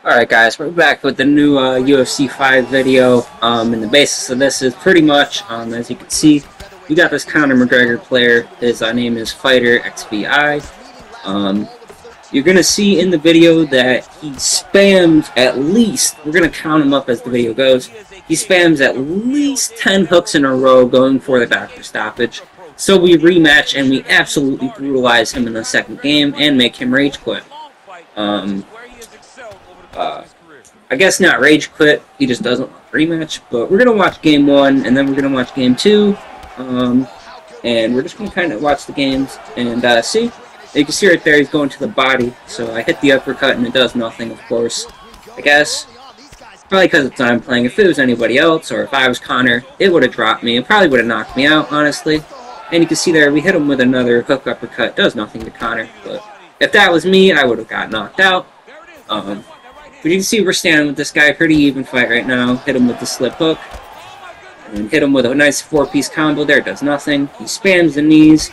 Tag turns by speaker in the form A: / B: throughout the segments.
A: Alright guys, we're back with the new UFC 5 video, and the basis of this is pretty much, as you can see, we got this Conor McGregor player. His name is Fighter XVI. You're going to see in the video that he spams at least, we're going to count him up as the video goes, he spams at least 10 hooks in a row going for the doctor stoppage. So we rematch and we absolutely brutalize him in the second game and make him rage quit. I guess not rage quit, he just doesn't want rematch, but we're going to watch game 1, and then we're going to watch game 2, and we're just going to kind of watch the games, and see, you can see right there he's going to the body, so I hit the uppercut and it does nothing, of course, I guess, probably because it's I'm playing. If it was anybody else, or if I was Conor, it would have dropped me, it probably would have knocked me out, honestly, and you can see there, we hit him with another hook uppercut, does nothing to Conor, but if that was me, I would have got knocked out. But you can see we're standing with this guy, pretty even fight right now. Hit him with the slip hook. And hit him with a nice 4-piece combo there, does nothing. He spams the knees.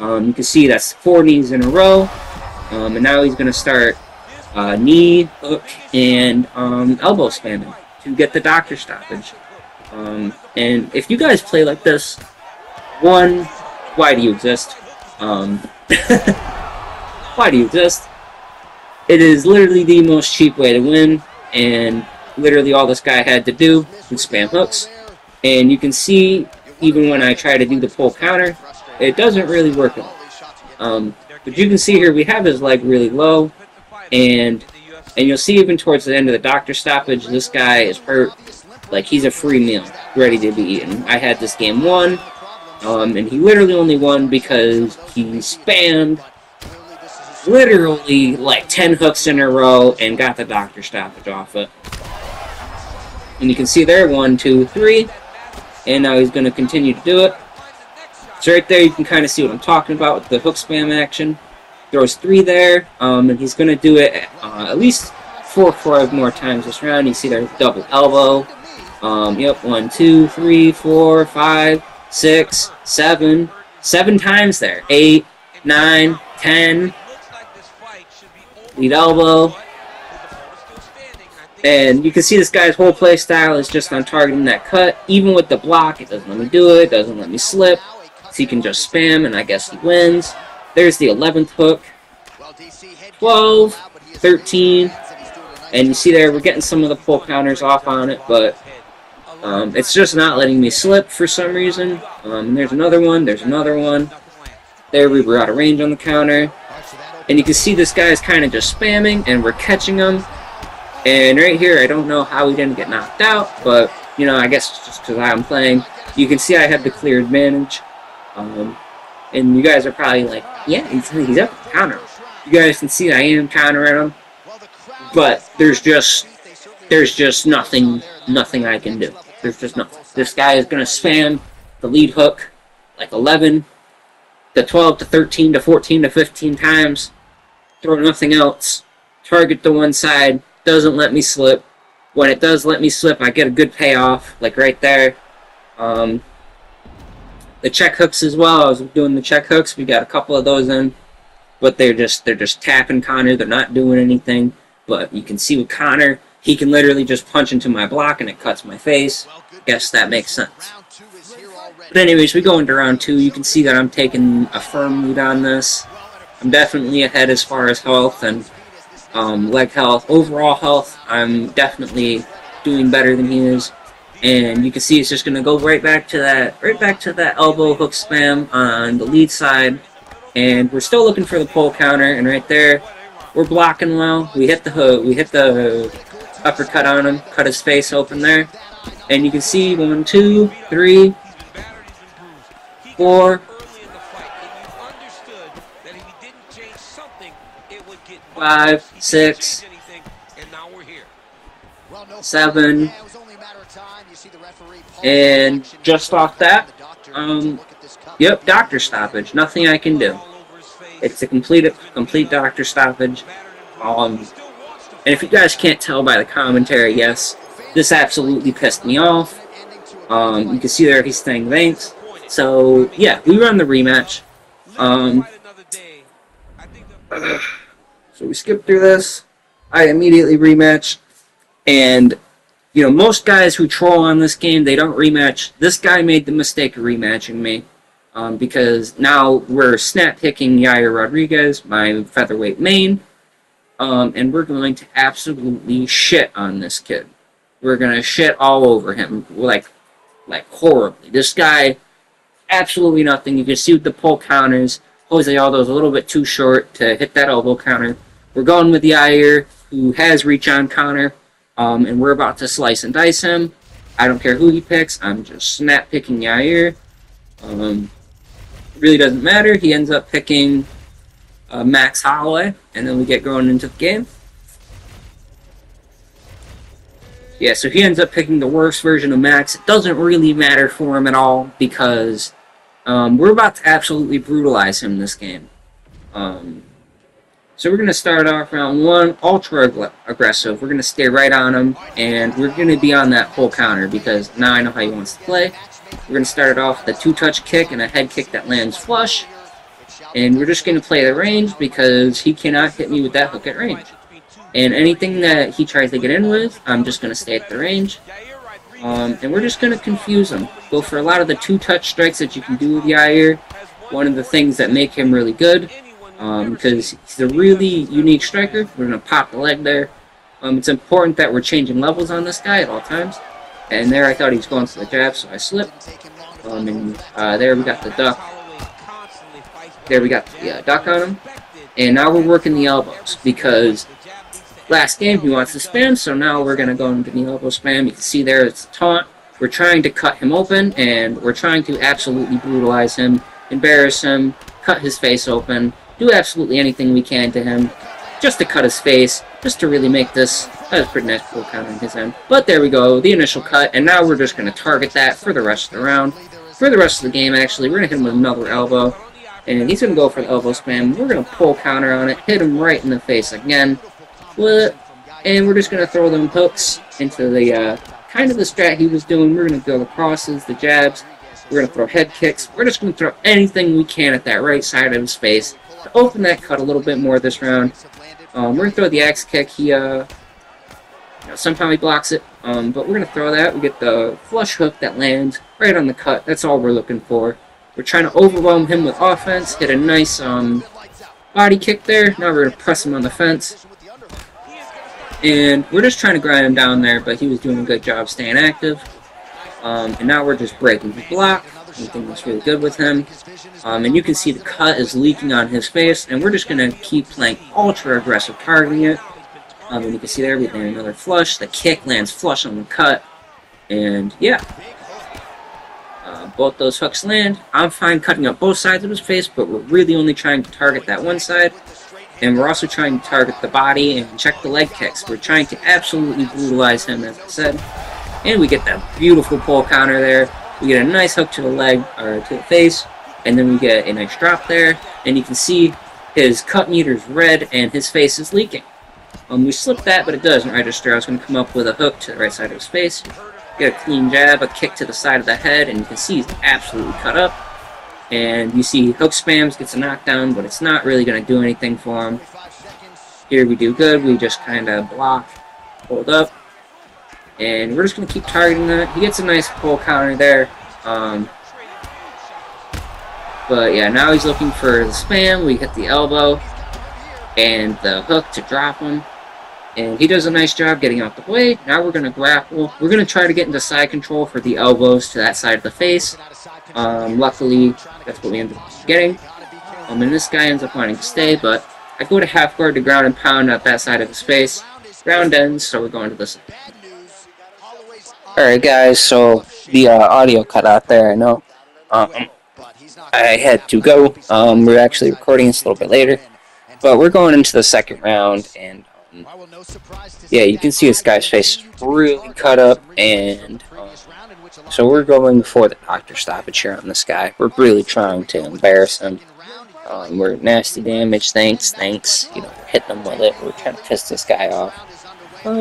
A: You can see that's 4 knees in a row. And now he's going to start knee, hook, and elbow spamming to get the doctor stoppage. And if you guys play like this, one, why do you exist? Why do you exist? It is literally the most cheap way to win, and literally all this guy had to do was spam hooks. And you can see, even when I try to do the pull counter, it doesn't really work at all. But you can see here, we have his leg really low, and you'll see even towards the end of the doctor stoppage, this guy is hurt, like he's a free meal, ready to be eaten. I had this game 1, and he literally only won because he spammed literally like 10 hooks in a row and got the doctor stoppage off it. And you can see there, 1, 2, 3, and now he's going to continue to do it. So right there you can kind of see what I'm talking about with the hook spam action. Throws 3 there, and he's going to do it at least 4 or 5 more times this round. You see there's double elbow. Yep, 1, 2, 3, 4, 5, 6, 7. 7 times there. 8, 9, 10. Lead elbow, and you can see this guy's whole play style is just on targeting that cut. Even with the block, it doesn't let me do it, doesn't let me slip, so he can just spam, and I guess he wins. There's the 11th hook, 12, 13, and you see there we're getting some of the pull counters off on it, but it's just not letting me slip for some reason. And there's another one, there we were out of range on the counter. And you can see this guy is kind of just spamming, and we're catching him. And right here, I don't know how he didn't get knocked out, but, you know, I guess it's just because I'm playing. You can see I have the clear advantage. And you guys are probably like, yeah, he's up to counter. You guys can see I am countering him. But there's just nothing I can do. There's just nothing. This guy is going to spam the lead hook like 11 to 12 to 13 to 14 to 15 times. Throw nothing else, target the one side, doesn't let me slip. When it does let me slip, I get a good payoff, like right there. The check hooks as well, I was doing the check hooks, we got a couple of those in, but they're just tapping Conor, they're not doing anything. But you can see with Conor, he can literally just punch into my block and it cuts my face. Guess that makes sense. But anyways, we go into round 2, you can see that I'm taking a firm lead on this. I'm definitely ahead as far as health and leg health. Overall health, I'm definitely doing better than he is. And you can see it's just going to go right back to that elbow hook spam on the lead side. And we're still looking for the pull counter, and right there, we're blocking well. We hit the hook, we hit the uppercut on him, cut his face open there. And you can see 1, 2, 3, 4, 5, 6, 7, and just off that, yep, doctor stoppage. Nothing I can do. It's a complete doctor stoppage. And if you guys can't tell by the commentary, yes, this absolutely pissed me off. You can see there he's saying thanks. So yeah, we run the rematch. So we skip through this. I immediately rematch, and you know, most guys who troll on this game, they don't rematch. This guy made the mistake of rematching me, because now we're snap picking Yair Rodriguez, my featherweight main, and we're going to absolutely shit on this kid. We're gonna shit all over him, like horribly. This guy, absolutely nothing. You can see with the pull counters, Jose Aldo's a little bit too short to hit that elbow counter. We're going with Yair, who has reach on counter, and we're about to slice and dice him. I don't care who he picks. I'm just snap picking Yair. Really doesn't matter. He ends up picking Max Holloway, and then we get going into the game. Yeah, so he ends up picking the worst version of Max. It doesn't really matter for him at all because we're about to absolutely brutalize him this game. So we're going to start off round one, ultra aggressive. We're going to stay right on him, and we're going to be on that pull counter because now I know how he wants to play. We're going to start it off with a two-touch kick and a head kick that lands flush. And we're just going to play the range because he cannot hit me with that hook at range. And anything that he tries to get in with, I'm just going to stay at the range. And we're just going to confuse him. Go for a lot of the two-touch strikes that you can do with Yair. One of the things that make him really good. Because he's a really unique striker. We're going to pop the leg there. It's important that we're changing levels on this guy at all times. And there I thought he was going for the jab, so I slipped. There we got the duck. There we got the duck on him. And now we're working the elbows because last game he wants to spam, so now we're going to go into the elbow spam. You can see there it's a taunt. We're trying to cut him open, and we're trying to absolutely brutalize him, embarrass him, cut his face open, do absolutely anything we can to him, just to cut his face, just to really make this. That was a pretty nice pull counter on his end. But there we go, the initial cut, and now we're just going to target that for the rest of the round. For the rest of the game, actually, we're going to hit him with another elbow, and he's going to go for the elbow spam. We're going to pull counter on it, hit him right in the face again, and we're just going to throw them hooks into the kind of the strat he was doing. We're going to go the crosses, the jabs, we're going to throw head kicks. We're just going to throw anything we can at that right side of his face to open that cut a little bit more this round. We're going to throw the axe kick. He, somehow he blocks it, but we're going to throw that. We get the flush hook that lands right on the cut. That's all we're looking for. We're trying to overwhelm him with offense, hit a nice body kick there. Now we're going to press him on the fence. And we're just trying to grind him down there, but he was doing a good job staying active. And now we're just breaking his block. Anything that's really good with him. And you can see the cut is leaking on his face, and we're just going to keep playing ultra aggressive, targeting it. And you can see there, we land another flush. The kick lands flush on the cut. And yeah. Both those hooks land. I'm fine cutting up both sides of his face, but we're really only trying to target that one side. And we're also trying to target the body and check the leg kicks. We're trying to absolutely brutalize him, as I said. And we get that beautiful pull counter there. We get a nice hook to the leg, or to the face. And then we get a nice drop there. And you can see his cut meter's red and his face is leaking. We slipped that, but it doesn't register. I was going to come up with a hook to the right side of his face. Get a clean jab, a kick to the side of the head, and you can see he's absolutely cut up. And you see hook spams, gets a knockdown, but it's not really going to do anything for him. Here we do good. We just kind of block, hold up. And we're just going to keep targeting that. He gets a nice pull counter there. But yeah, now he's looking for the spam. We hit the elbow and the hook to drop him. And he does a nice job getting out the way. Now we're going to grapple. We're going to try to get into side control for the elbows to that side of the face. Luckily, that's what we ended up getting. And this guy ends up wanting to stay, but I go to half guard to ground and pound at that side of his face. Round ends, so we're going to this. Alright guys, so the audio cut out there, I know. I had to go. We're actually recording this a little bit later. But we're going into the second round, and yeah, you can see this guy's face really cut up, and so we're going for the doctor stoppage here on this guy. We're really trying to embarrass him. We're nasty damage, thanks, you know, we're hitting him with it. We're trying to piss this guy off.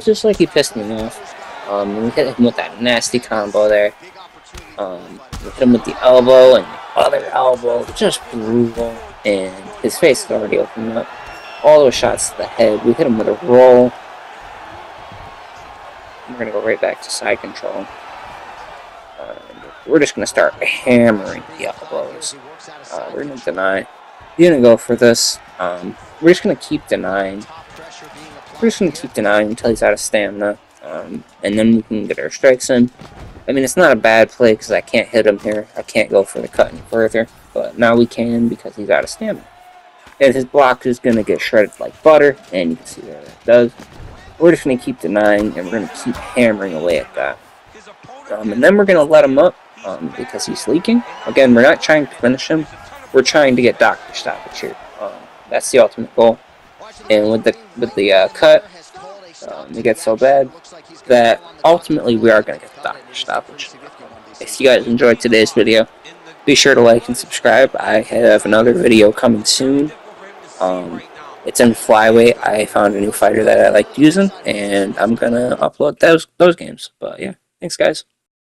A: Just like he pissed me off. We hit him with that nasty combo there. We hit him with the elbow and the other elbow, just brutal, and his face is already opened up. all those shots to the head. We hit him with a roll. We're going to go right back to side control. We're just going to start hammering the elbows. We're going to deny. We're going to go for this. We're just going to keep denying. We're just going to keep denying until he's out of stamina. And then we can get our strikes in. I mean, it's not a bad play because I can't hit him here. I can't go for the cut any further. But now we can because he's out of stamina. And his block is going to get shredded like butter. And you can see there it does. We're just going to keep denying, and we're going to keep hammering away at that. And then we're going to let him up because he's leaking. Again, we're not trying to finish him. We're trying to get Dr. Stoppage here. That's the ultimate goal. And with the cut, it gets so bad that ultimately we are going to get Dr. Stoppage. If you guys enjoyed today's video, be sure to like and subscribe. I have another video coming soon. It's in flyweight. I found a new fighter that I liked using, and I'm gonna upload those games. But yeah, thanks guys.